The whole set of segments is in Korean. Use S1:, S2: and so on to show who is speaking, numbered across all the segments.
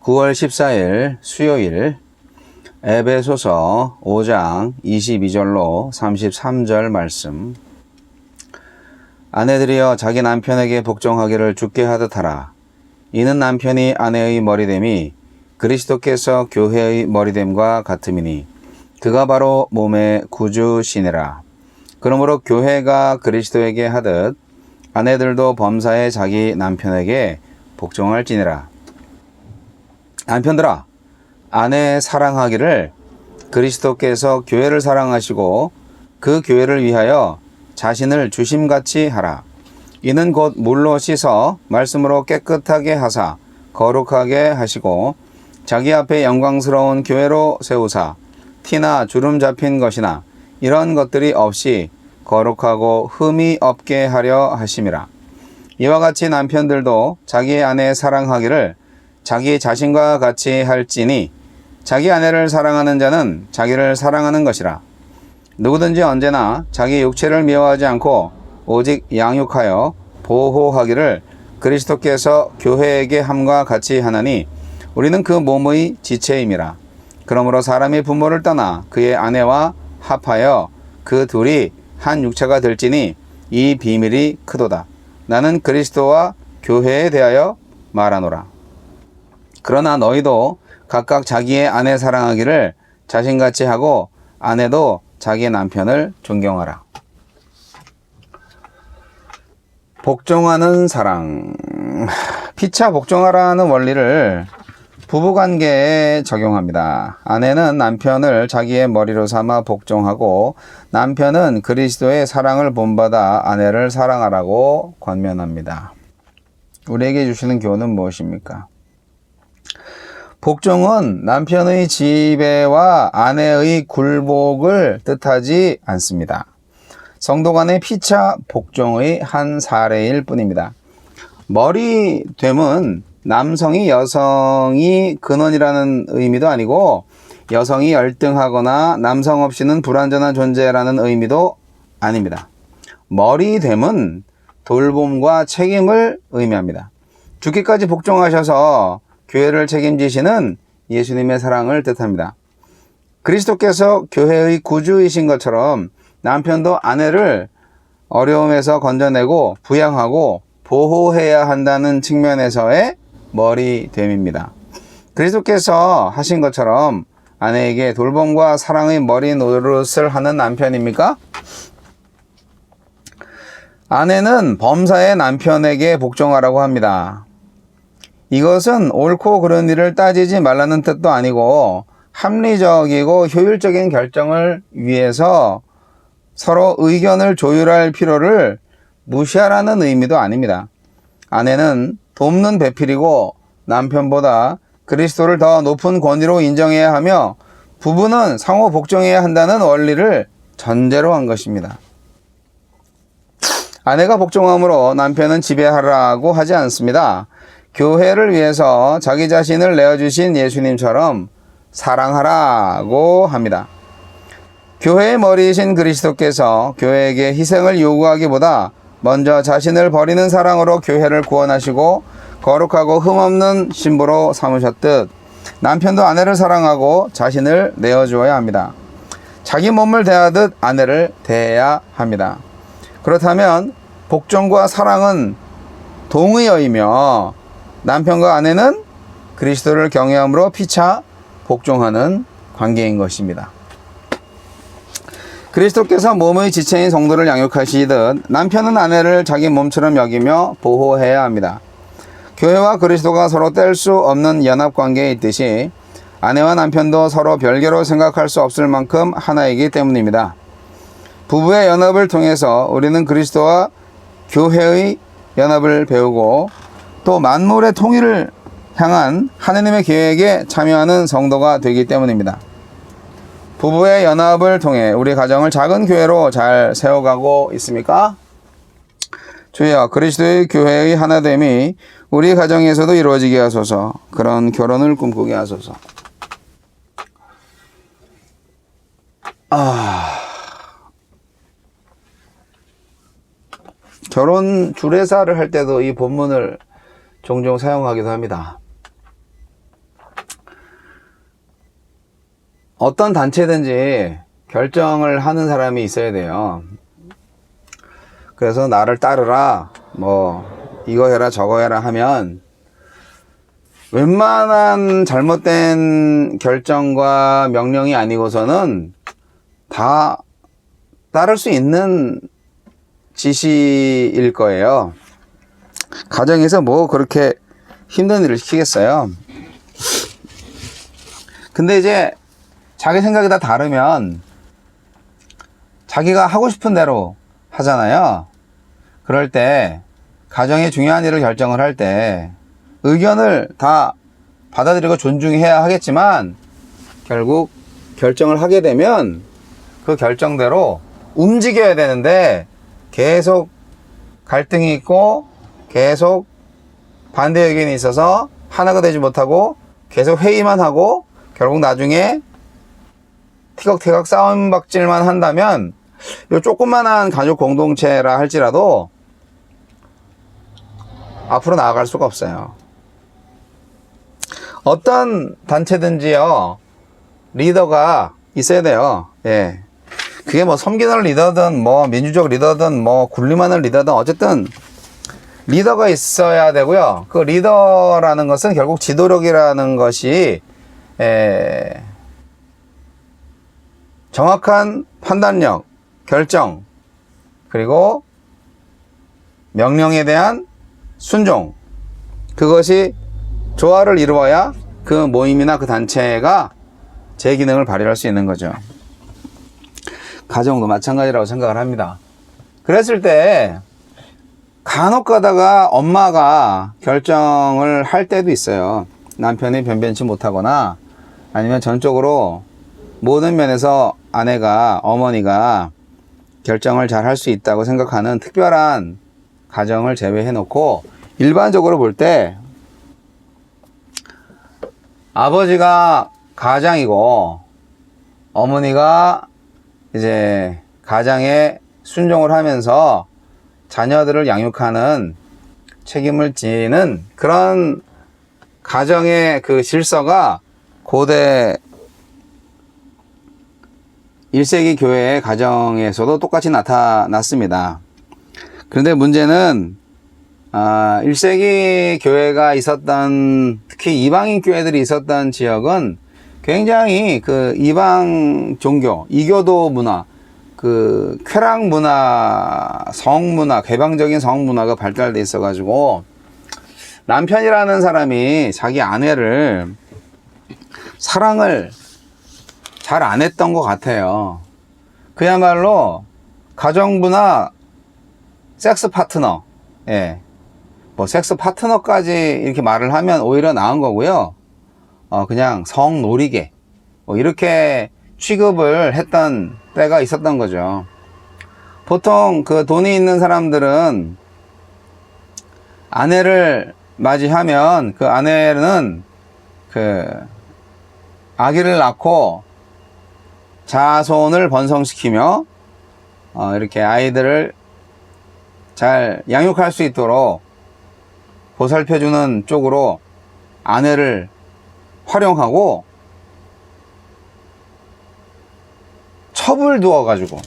S1: 9월 14일 수요일 에베소서 5장 22절로 33절 말씀. 아내들이여 자기 남편에게 복종하기를 주께 하듯 하라. 이는 남편이 아내의 머리됨이 그리스도께서 교회의 머리됨과 같음이니 그가 바로 몸의 구주시니라. 그러므로 교회가 그리스도에게 하듯 아내들도 범사에 자기 남편에게 복종할지니라. 남편들아, 아내 사랑하기를 그리스도께서 교회를 사랑하시고 그 교회를 위하여 자신을 주심같이 하라. 이는 곧 물로 씻어 말씀으로 깨끗하게 하사 거룩하게 하시고 자기 앞에 영광스러운 교회로 세우사 티나 주름 잡힌 것이나 이런 것들이 없이 거룩하고 흠이 없게 하려 하심이라. 이와 같이 남편들도 자기 아내 사랑하기를 자기 자신과 같이 할지니 자기 아내를 사랑하는 자는 자기를 사랑하는 것이라. 누구든지 언제나 자기 육체를 미워하지 않고 오직 양육하여 보호하기를 그리스도께서 교회에게 함과 같이 하나니 우리는 그 몸의 지체임이라. 그러므로 사람이 부모를 떠나 그의 아내와 합하여 그 둘이 한 육체가 될지니 이 비밀이 크도다. 나는 그리스도와 교회에 대하여 말하노라. 그러나 너희도 각각 자기의 아내 사랑하기를 자신같이 하고 아내도 자기 남편을 존경하라. 복종하는 사랑. 피차 복종하라는 원리를 부부관계에 적용합니다. 아내는 남편을 자기의 머리로 삼아 복종하고 남편은 그리스도의 사랑을 본받아 아내를 사랑하라고 권면합니다. 우리에게 주시는 교훈은 무엇입니까? 복종은 남편의 지배와 아내의 굴복을 뜻하지 않습니다. 성도 간의 피차 복종의 한 사례일 뿐입니다. 머리됨은 남성이 여성이 근원이라는 의미도 아니고 여성이 열등하거나 남성 없이는 불완전한 존재라는 의미도 아닙니다. 머리됨은 돌봄과 책임을 의미합니다. 죽기까지 복종하셔서 교회를 책임지시는 예수님의 사랑을 뜻합니다. 그리스도께서 교회의 구주이신 것처럼 남편도 아내를 어려움에서 건져내고 부양하고 보호해야 한다는 측면에서의 머리됨입니다. 그리스도께서 하신 것처럼 아내에게 돌봄과 사랑의 머리 노릇을 하는 남편입니까? 아내는 범사의 남편에게 복종하라고 합니다. 이것은 옳고 그른 일을 따지지 말라는 뜻도 아니고 합리적이고 효율적인 결정을 위해서 서로 의견을 조율할 필요를 무시하라는 의미도 아닙니다. 아내는 돕는 배필이고 남편보다 그리스도를 더 높은 권위로 인정해야 하며 부부는 상호 복종해야 한다는 원리를 전제로 한 것입니다. 아내가 복종함으로 남편은 지배하라고 하지 않습니다. 교회를 위해서 자기 자신을 내어주신 예수님처럼 사랑하라고 합니다. 교회의 머리이신 그리스도께서 교회에게 희생을 요구하기보다 먼저 자신을 버리는 사랑으로 교회를 구원하시고 거룩하고 흠없는 신부로 삼으셨듯 남편도 아내를 사랑하고 자신을 내어주어야 합니다. 자기 몸을 대하듯 아내를 대해야 합니다. 그렇다면 복종과 사랑은 동의어이며 남편과 아내는 그리스도를 경외함으로 피차 복종하는 관계인 것입니다. 그리스도께서 몸의 지체인 성도를 양육하시듯 남편은 아내를 자기 몸처럼 여기며 보호해야 합니다. 교회와 그리스도가 서로 뗄 수 없는 연합관계에 있듯이 아내와 남편도 서로 별개로 생각할 수 없을 만큼 하나이기 때문입니다. 부부의 연합을 통해서 우리는 그리스도와 교회의 연합을 배우고 또 만물의 통일을 향한 하느님의 계획에 참여하는 성도가 되기 때문입니다. 부부의 연합을 통해 우리 가정을 작은 교회로 잘 세워가고 있습니까? 주여, 그리스도의 교회의 하나됨이 우리 가정에서도 이루어지게 하소서. 그런 결혼을 꿈꾸게 하소서. 결혼 주례사를 할 때도 이 본문을 종종 사용하기도 합니다. 어떤 단체든지 결정을 하는 사람이 있어야 돼요. 그래서 나를 따르라, 뭐 이거 해라 저거 해라 하면 웬만한 잘못된 결정과 명령이 아니고서는 다 따를 수 있는 지시일 거예요. 가정에서 뭐 그렇게 힘든 일을 시키겠어요. 근데 이제 자기 생각이 다 다르면 자기가 하고 싶은 대로 하잖아요. 그럴 때 가정의 중요한 일을 결정을 할 때 의견을 다 받아들이고 존중해야 하겠지만 결국 결정을 하게 되면 그 결정대로 움직여야 되는데 계속 갈등이 있고 계속 반대 의견이 있어서 하나가 되지 못하고 계속 회의만 하고 결국 나중에 티격태격 싸움박질만 한다면 이 조그만한 가족 공동체라 할지라도 앞으로 나아갈 수가 없어요. 어떤 단체든지요, 리더가 있어야 돼요. 예. 그게 뭐 섬기는 리더든 뭐 민주적 리더든 뭐 군림하는 리더든 어쨌든 리더가 있어야 되고요. 그 리더라는 것은 결국 지도력이라는 것이 정확한 판단력, 결정, 그리고 명령에 대한 순종, 그것이 조화를 이루어야 그 모임이나 그 단체가 제 기능을 발휘할 수 있는 거죠. 가정도 마찬가지라고 생각을 합니다. 그랬을 때 간혹 가다가 엄마가 결정을 할 때도 있어요. 남편이 변변치 못하거나 아니면 전적으로 모든 면에서 아내가, 어머니가 결정을 잘 할 수 있다고 생각하는 특별한 가정을 제외해 놓고 일반적으로 볼 때 아버지가 가장이고 어머니가 이제 가장에 순종을 하면서 자녀들을 양육하는 책임을 지는 그런 가정의 그 질서가 고대 1세기 교회의 가정에서도 똑같이 나타났습니다. 그런데 문제는 1세기 교회가 있었던, 특히 이방인 교회들이 있었던 지역은 굉장히 그 이방 종교, 이교도 문화, 그 쾌락 문화, 성문화, 개방적인 성문화가 발달돼 있어가지고 남편이라는 사람이 자기 아내를 사랑을 잘 안 했던 것 같아요. 그야말로 가정부나 섹스 파트너, 예, 뭐 섹스 파트너까지 이렇게 말을 하면 오히려 나은 거고요. 그냥 성놀이개, 뭐 이렇게 취급을 했던 때가 있었던 거죠. 보통 그 돈이 있는 사람들은 아내를 맞이하면 그 아내는 그 아기를 낳고 자손을 번성시키며 이렇게 아이들을 잘 양육할 수 있도록 보살펴주는 쪽으로 아내를 활용하고 첩을 두어가지고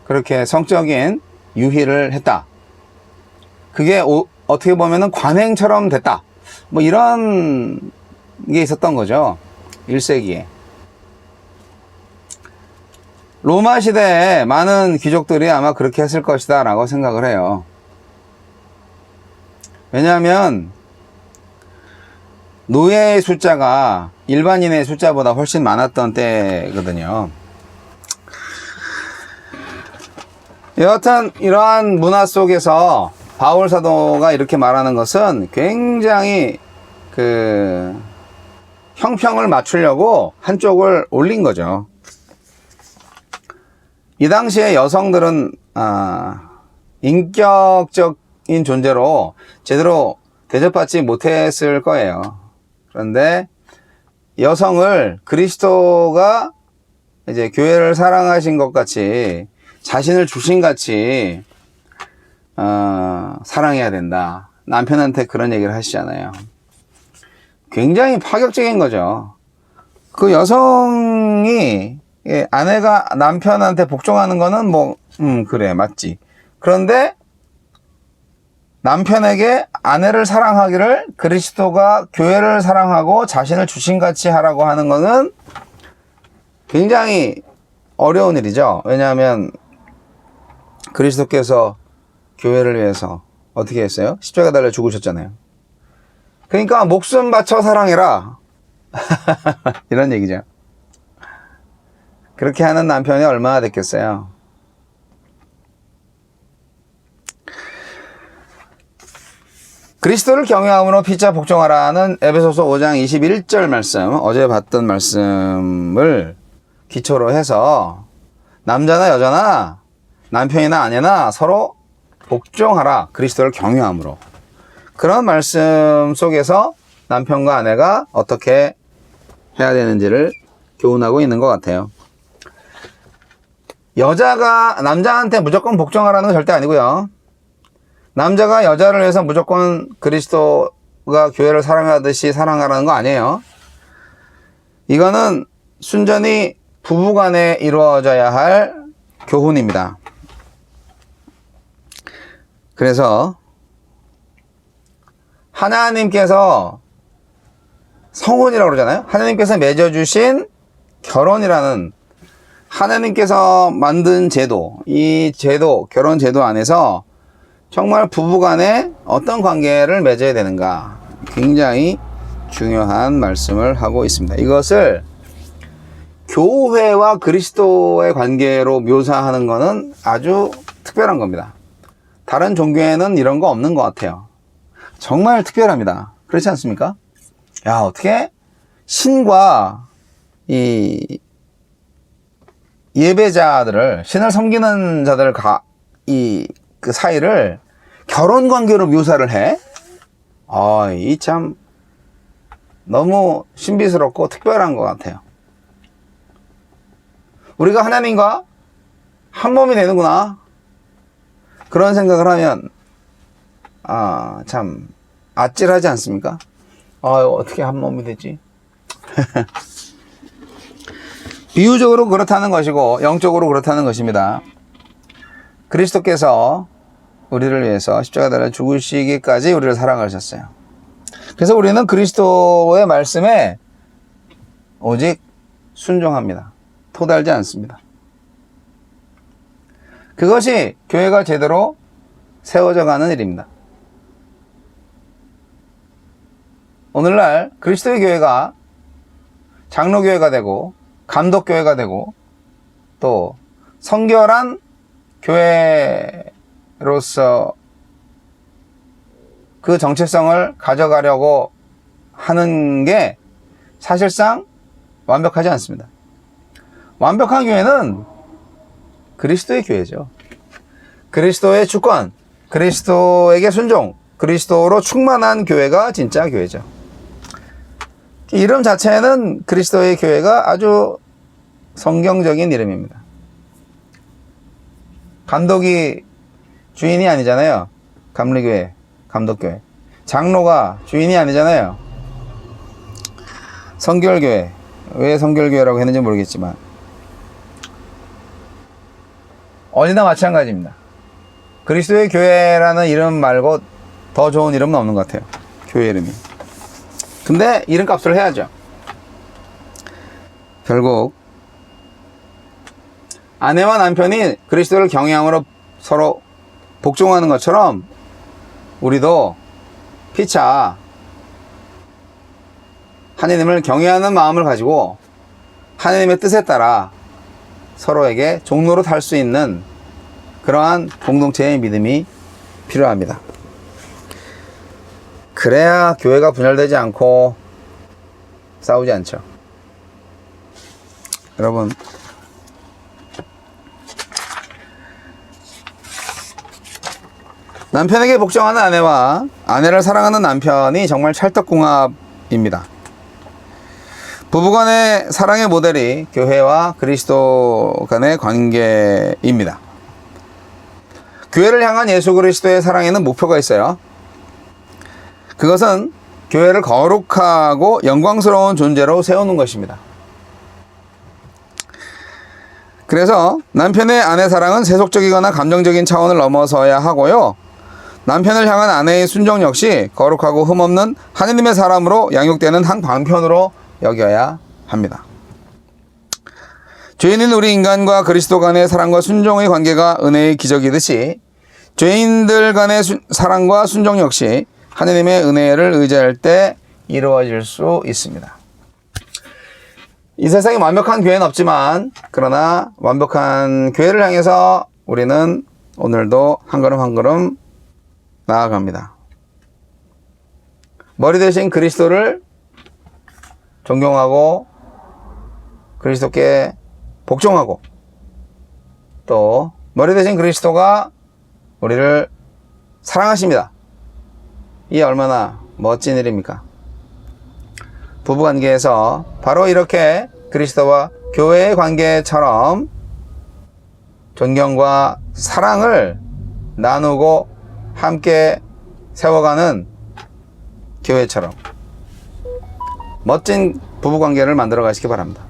S1: 그렇게 성적인 유희를 했다. 그게 어떻게 보면은 관행처럼 됐다. 뭐 이런 게 있었던 거죠. 1세기에. 로마 시대에 많은 귀족들이 아마 그렇게 했을 것이다 라고 생각을 해요. 왜냐하면 노예의 숫자가 일반인의 숫자보다 훨씬 많았던 때거든요. 여하튼 이러한 문화 속에서 바울 사도가 이렇게 말하는 것은 굉장히 그 형평을 맞추려고 한쪽을 올린 거죠. 이 당시에 여성들은 인격적인 존재로 제대로 대접받지 못했을 거예요. 그런데 여성을 그리스도가 이제 교회를 사랑하신 것 같이 자신을 주신 같이 사랑해야 된다. 남편한테 그런 얘기를 하시잖아요. 굉장히 파격적인 거죠. 그 여성이 아내가 남편한테 복종하는 거는 뭐 그래 맞지. 그런데 남편에게 아내를 사랑하기를 그리스도가 교회를 사랑하고 자신을 주신같이 하라고 하는 것은 굉장히 어려운 일이죠. 왜냐하면 그리스도께서 교회를 위해서 어떻게 했어요? 십자가 달려 죽으셨잖아요. 그러니까 목숨 바쳐 사랑해라. 이런 얘기죠. 그렇게 하는 남편이 얼마나 됐겠어요? 그리스도를 경외함으로 피차 복종하라는 에베소서 5장 21절 말씀, 어제 봤던 말씀을 기초로 해서 남자나 여자나 남편이나 아내나 서로 복종하라. 그리스도를 경외함으로. 그런 말씀 속에서 남편과 아내가 어떻게 해야 되는지를 교훈하고 있는 것 같아요. 여자가 남자한테 무조건 복종하라는 건 절대 아니고요. 남자가 여자를 위해서 무조건 그리스도가 교회를 사랑하듯이 사랑하라는 거 아니에요. 이거는 순전히 부부간에 이루어져야 할 교훈입니다. 그래서 하나님께서 성혼이라고 그러잖아요. 하나님께서 맺어주신 결혼이라는 하나님께서 만든 제도, 이 제도, 결혼 제도 안에서 정말 부부간에 어떤 관계를 맺어야 되는가 굉장히 중요한 말씀을 하고 있습니다. 이것을 교회와 그리스도의 관계로 묘사하는 것은 아주 특별한 겁니다. 다른 종교에는 이런 거 없는 것 같아요. 정말 특별합니다. 그렇지 않습니까? 야, 어떻게 신과 이 예배자들을, 신을 섬기는 자들 그 사이를 결혼 관계로 묘사를 해? 이 참 너무 신비스럽고 특별한 것 같아요. 우리가 하나님과 한 몸이 되는구나. 그런 생각을 하면 참 아찔하지 않습니까? 어떻게 한 몸이 되지? 비유적으로 그렇다는 것이고 영적으로 그렇다는 것입니다. 그리스도께서 우리를 위해서 십자가 달려 죽으시기까지 우리를 사랑하셨어요. 그래서 우리는 그리스도의 말씀에 오직 순종합니다. 토달지 않습니다. 그것이 교회가 제대로 세워져 가는 일입니다. 오늘날 그리스도의 교회가 장로교회가 되고 감독교회가 되고 또 성결한 교회로서 그 정체성을 가져가려고 하는 게 사실상 완벽하지 않습니다. 완벽한 교회는 그리스도의 교회죠. 그리스도의 주권, 그리스도에게 순종, 그리스도로 충만한 교회가 진짜 교회죠. 이름 자체는 그리스도의 교회가 아주 성경적인 이름입니다. 감독이 주인이 아니잖아요. 감리교회, 감독교회. 장로가 주인이 아니잖아요. 성결교회. 왜 성결교회라고 했는지 모르겠지만 어디나 마찬가지입니다. 그리스도의 교회라는 이름 말고 더 좋은 이름은 없는 것 같아요. 교회 이름이. 근데 이름값을 해야죠. 결국 아내와 남편이 그리스도를 경외함으로 서로 복종하는 것처럼 우리도 피차 하나님을 경외하는 마음을 가지고 하나님의 뜻에 따라 서로에게 종로로 탈 수 있는 그러한 공동체의 믿음이 필요합니다. 그래야 교회가 분열되지 않고 싸우지 않죠. 여러분, 남편에게 복종하는 아내와 아내를 사랑하는 남편이 정말 찰떡궁합입니다. 부부간의 사랑의 모델이 교회와 그리스도 간의 관계입니다. 교회를 향한 예수 그리스도의 사랑에는 목표가 있어요. 그것은 교회를 거룩하고 영광스러운 존재로 세우는 것입니다. 그래서 남편의 아내 사랑은 세속적이거나 감정적인 차원을 넘어서야 하고요. 남편을 향한 아내의 순종 역시 거룩하고 흠없는 하느님의 사람으로 양육되는 한 방편으로 여겨야 합니다. 죄인인 우리 인간과 그리스도 간의 사랑과 순종의 관계가 은혜의 기적이듯이 죄인들 간의 사랑과 순종 역시 하느님의 은혜를 의지할 때 이루어질 수 있습니다. 이 세상에 완벽한 교회는 없지만 그러나 완벽한 교회를 향해서 우리는 오늘도 한 걸음 한 걸음 나아갑니다. 머리 대신 그리스도를 존경하고 그리스도께 복종하고 또 머리 대신 그리스도가 우리를 사랑하십니다. 이게 얼마나 멋진 일입니까? 부부관계에서 바로 이렇게 그리스도와 교회의 관계처럼 존경과 사랑을 나누고 함께 세워가는 교회처럼 멋진 부부관계를 만들어 가시기 바랍니다.